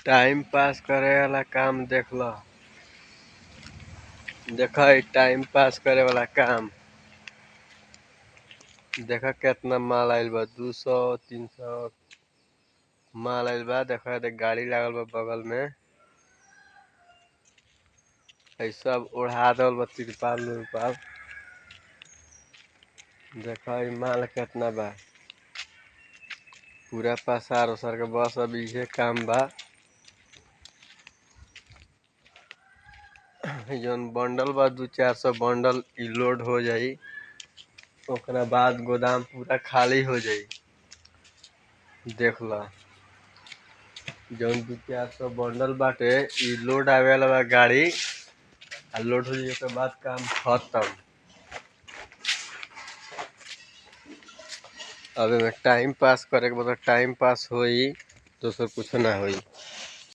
Time pass करे वाला काम देख ल। देखा टाइम पास करे वाला काम देखा केतना माल आइल बा 200 300 माल आइल बा। देखा गाड़ी लागल बा बगल में। है सब ओढ़ा दल बा तिरपाल उरपाल। देखा माल केतना बा पूरा पसार उसार के बस अब इहे काम बा। जौन बंडल बा 200-400 बंडल इ लोड हो जाई। ओकरा बाद गोदाम पूरा खाली हो जाई। देख ल जौन 200-400 बंडल बाटे इ लोड आवे वाला बा गाड़ी। आ लोड हो जाए के बाद काम खत्म। अब में टाइम पास करे के मतलब टाइम पास होई, दोसर कुछ ना होई।